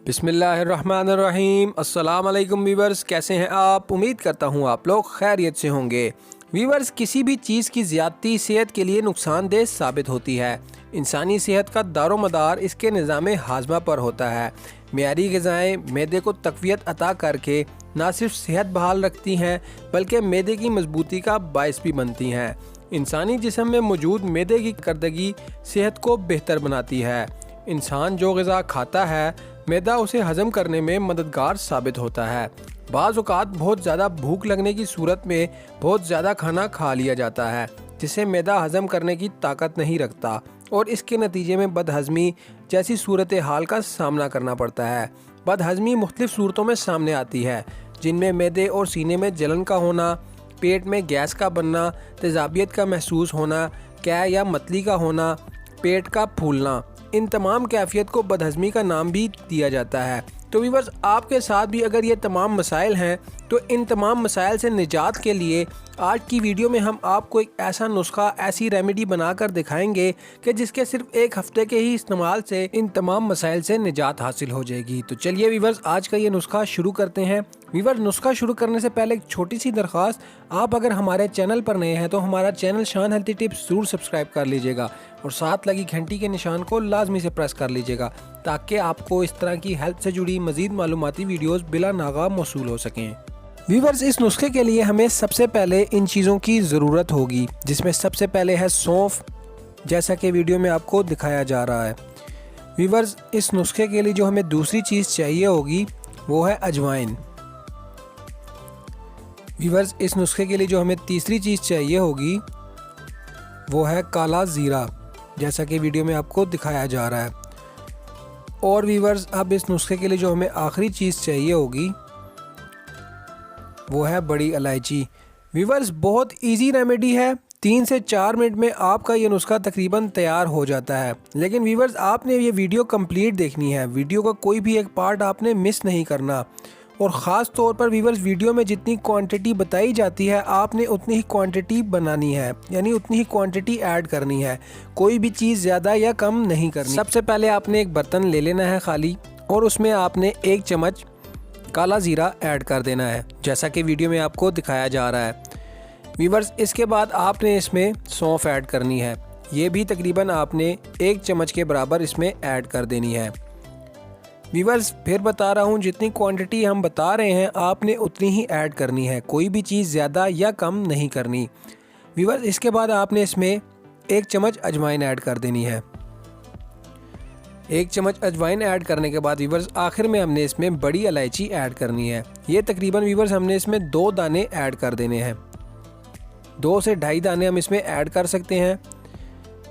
बिस्मिल्लाहिर्रहमानिर्रहीम। अस्सलाम वालेकुम वीवर्स, कैसे हैं आप? उम्मीद करता हूँ आप लोग खैरियत से होंगे। वीवर्स, किसी भी चीज़ की ज़्यादती सेहत के लिए नुकसानदेह साबित होती है। इंसानी सेहत का दारोमदार इसके निज़ाम हाजमा पर होता है। मियारी ग़िज़ाएँ मैदे को तक़वियत अता करके न सिर्फ सेहत बहाल रखती हैं बल्कि मैदे की मजबूती का बायस भी बनती हैं। इंसानी जिस्म में मौजूद मैदे की कारकर्दगी सेहत को बेहतर बनाती है। इंसान जो ग़िज़ा खाता है मैदा उसे हज़म करने में मददगार साबित होता है। बाज़ औक़ात बहुत ज़्यादा भूख लगने की सूरत में बहुत ज़्यादा खाना खा लिया जाता है जिसे मैदा हज़म करने की ताकत नहीं रखता और इसके नतीजे में बदहज़मी जैसी सूरत हाल का सामना करना पड़ता है। बदहज़मी मुख्तलिफ़ सूरतों में सामने आती है जिनमें मैदे और सीने में जलन का होना, पेट में गैस का बनना, तेज़ाबियत का महसूस होना, कै या मतली का होना, पेट का फूलना। इन तमाम कैफियत को बदहज़मी का नाम भी दिया जाता है। तो व्यूअर्स, आपके साथ भी अगर ये तमाम मसाइल हैं तो इन तमाम मसाइल से निजात के लिए आज की वीडियो में हम आपको एक ऐसा नुस्खा, ऐसी रेमेडी बनाकर दिखाएंगे कि जिसके सिर्फ एक हफ्ते के ही इस्तेमाल से इन तमाम मसाइल से निजात हासिल हो जाएगी। तो चलिए व्यूअर्स, आज का ये नुस्खा शुरू करते हैं। व्यूअर्स, नुस्खा शुरू करने से पहले एक छोटी सी दरख्वास्त, आप अगर हमारे चैनल पर नए हैं तो हमारा चैनल शान हेल्थी टिप्स ज़रूर सब्सक्राइब कर लीजिएगा और साथ लगी घंटी के निशान को लाजमी से प्रेस कर लीजिएगा ताकि आपको इस तरह की हेल्थ से जुड़ी मज़ीद मालूमाती वीडियोस बिला नागा मौसूल हो सकें। व्यूअर्स, इस नुस्खे के लिए हमें सबसे पहले इन चीज़ों की ज़रूरत होगी, जिसमें सबसे पहले है सौंफ, जैसा कि वीडियो में आपको दिखाया जा रहा है। व्यूअर्स, इस नुस्खे के लिए जो हमें दूसरी चीज़ चाहिए होगी वो है अजवाइन। व्यूअर्स, इस नुस्खे के लिए जो हमें तीसरी चीज़ चाहिए होगी वो है काला ज़ीरा, जैसा कि वीडियो में आपको दिखाया जा रहा है। और व्यूअर्स, अब इस नुस्खे के लिए जो हमें आखिरी चीज़ चाहिए होगी वो है बड़ी इलायची। व्यूअर्स, बहुत इजी रेमेडी है, 3 से 4 मिनट में आपका ये नुस्खा तकरीबन तैयार हो जाता है। लेकिन व्यूअर्स, आपने ये वीडियो कंप्लीट देखनी है, वीडियो का कोई भी एक पार्ट आपने मिस नहीं करना। और ख़ास तौर पर व्यूअर्स, वीडियो में जितनी क्वांटिटी बताई जाती है आपने उतनी ही क्वांटिटी बनानी है, यानी उतनी ही क्वांटिटी ऐड करनी है, कोई भी चीज़ ज़्यादा या कम नहीं करनी। सबसे पहले आपने एक बर्तन ले लेना है खाली और उसमें आपने 1 चम्मच काला ज़ीरा ऐड कर देना है, जैसा कि वीडियो में आपको दिखाया जा रहा है। व्यूअर्स, इसके बाद आपने इसमें सौंफ ऐड करनी है, ये भी तकरीबन आपने 1 चम्मच के बराबर इसमें ऐड कर देनी है। व्यूअर्स, फिर बता रहा हूँ, जितनी क्वांटिटी हम बता रहे हैं आपने उतनी ही ऐड करनी है, कोई भी चीज़ ज़्यादा या कम नहीं करनी। व्यूअर्स, इसके बाद आपने इसमें 1 चम्मच अजवाइन ऐड कर देनी है। 1 चम्मच अजवाइन ऐड करने के बाद व्यूअर्स, आखिर में हमने इसमें बड़ी इलायची ऐड करनी है। ये तकरीबन व्यूअर्स हमने इसमें 2 दाने ऐड कर देने हैं, 2 से 2.5 दाने हम इसमें ऐड कर सकते हैं।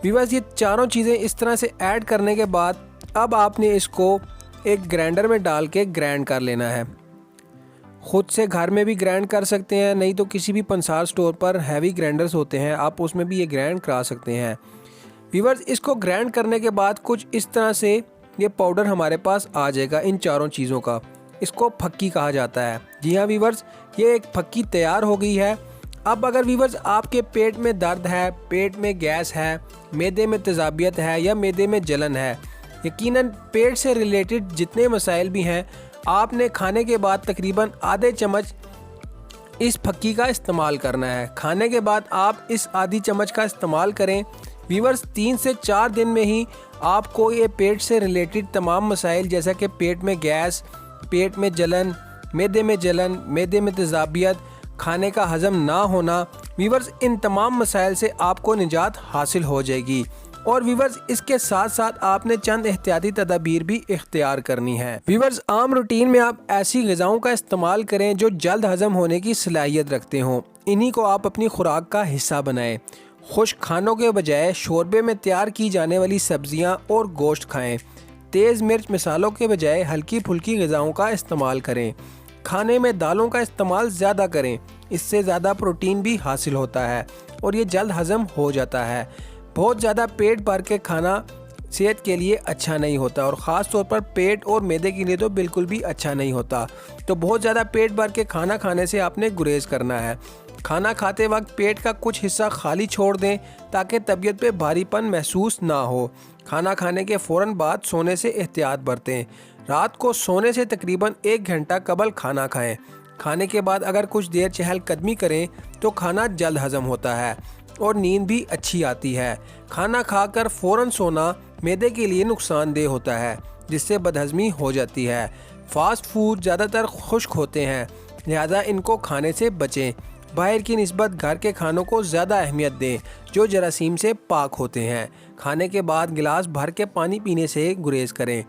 व्यूअर्स, ये चारों चीज़ें इस तरह से ऐड करने के बाद अब आपने इसको एक ग्राइंडर में डाल के ग्राइंड कर लेना है। ख़ुद से घर में भी ग्राइंड कर सकते हैं, नहीं तो किसी भी पंसार स्टोर पर हैवी ग्राइंडर्स होते हैं, आप उसमें भी ये ग्राइंड करा सकते हैं। व्यूअर्स, इसको ग्राइंड करने के बाद कुछ इस तरह से ये पाउडर हमारे पास आ जाएगा इन चारों चीज़ों का। इसको फक्की कहा जाता है। जी हाँ व्यूअर्स, ये एक फक्की तैयार हो गई है। अब अगर व्यूअर्स आपके पेट में दर्द है, पेट में गैस है, मैदे में तेज़ाबियत है या मैदे में जलन है, यकीनन पेट से रिलेटेड जितने मसाइल भी हैं, आपने खाने के बाद तकरीबन आधे चम्मच इस फक्की का इस्तेमाल करना है। खाने के बाद आप इस आधी चम्मच का इस्तेमाल करें। व्यूअर्स, 3 से 4 दिन में ही आपको ये पेट से रिलेटेड तमाम मसाइल, जैसा कि पेट में गैस, पेट में जलन, मैदे में तेज़ाबियत, खाने का हज़म ना होना, व्यूअर्स, इन तमाम मसाइल से आपको निजात हासिल हो जाएगी। और व्यूअर्स, इसके साथ साथ आपने चंद एहतियाती तदाबीर भी इख्तियार करनी है। व्यूअर्स, आम रूटीन में आप ऐसी ग़िज़ाओं का इस्तेमाल करें जो जल्द हज़म होने की सलाहियत रखते हों, इन्हीं को आप अपनी खुराक का हिस्सा बनाएं। खुश्क खानों के बजाय शोरबे में तैयार की जाने वाली सब्जियां और गोश्त खाएं। तेज़ मिर्च मसालों के बजाय हल्की फुल्की ग़िज़ाओं का इस्तेमाल करें। खाने में दालों का इस्तेमाल ज़्यादा करें, इससे ज़्यादा प्रोटीन भी हासिल होता है और ये जल्द हज़म हो जाता है। बहुत ज़्यादा पेट भर के खाना सेहत के लिए अच्छा नहीं होता और ख़ास तौर पर पेट और मैदे के लिए तो बिल्कुल भी अच्छा नहीं होता। तो बहुत ज़्यादा पेट भर के खाना खाने से आपने गुरेज करना है। खाना खाते वक्त पेट का कुछ हिस्सा खाली छोड़ दें ताकि तबीयत पे भारीपन महसूस ना हो। खाना खाने के फ़ौरन बाद सोने से एहतियात बरतें। रात को सोने से तकरीबन 1 घंटा कबल खाना खाएं। खाने के बाद अगर कुछ देर चहलकदमी करें तो खाना जल्द हजम होता है और नींद भी अच्छी आती है। खाना खाकर फ़ौरन सोना मैदे के लिए नुकसानदेह होता है, जिससे बदहज़मी हो जाती है। फास्ट फूड ज़्यादातर खुश्क होते हैं, लिहाजा इनको खाने से बचें। बाहर की निस्बत घर के खानों को ज़्यादा अहमियत दें, जो जरासीम से पाक होते हैं। खाने के बाद गिलास भर के पानी पीने से गुरेज करें।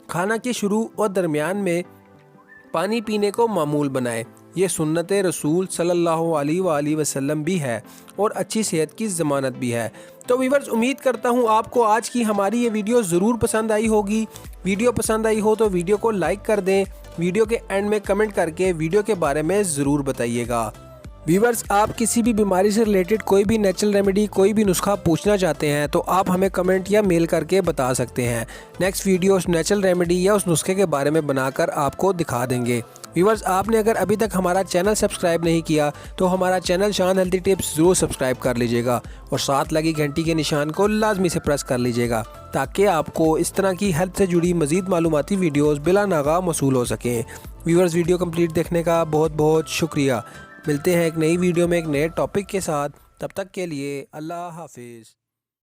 खाना के शुरू और दरमियान में पानी पीने को मामूल बनाएं। ये सुन्नत रसूल सल्लल्लाहु अलैहि वसल्लम भी है और अच्छी सेहत की ज़मानत भी है। तो व्यूअर्स, उम्मीद करता हूँ आपको आज की हमारी ये वीडियो ज़रूर पसंद आई होगी। वीडियो पसंद आई हो तो वीडियो को लाइक कर दें। वीडियो के एंड में कमेंट करके वीडियो के बारे में ज़रूर बताइएगा। व्यूअर्स, आप किसी भी बीमारी से रिलेटेड कोई भी नेचुरल रेमेडी, कोई भी नुस्खा पूछना चाहते हैं तो आप हमें कमेंट या मेल करके बता सकते हैं। नेक्स्ट वीडियो उस नेचुरल रेमेडी या उस नुस्खे के बारे में बनाकर आपको दिखा देंगे। व्यूअर्स, आपने अगर अभी तक हमारा चैनल सब्सक्राइब नहीं किया तो हमारा चैनल शान हेल्दी टिप्स ज़रूर सब्सक्राइब कर लीजिएगा और साथ लगी घंटी के निशान को लाजमी से प्रेस कर लीजिएगा, ताकि आपको इस तरह की हेल्थ से जुड़ी मज़ीद मालूमाती वीडियोज़ बिला नागा मौसूल हो सकें। व्यूअर्स, वीडियो कंप्लीट देखने का बहुत बहुत शुक्रिया। मिलते हैं एक नई वीडियो में एक नए टॉपिक के साथ। तब तक के लिए अल्लाह हाफिज़।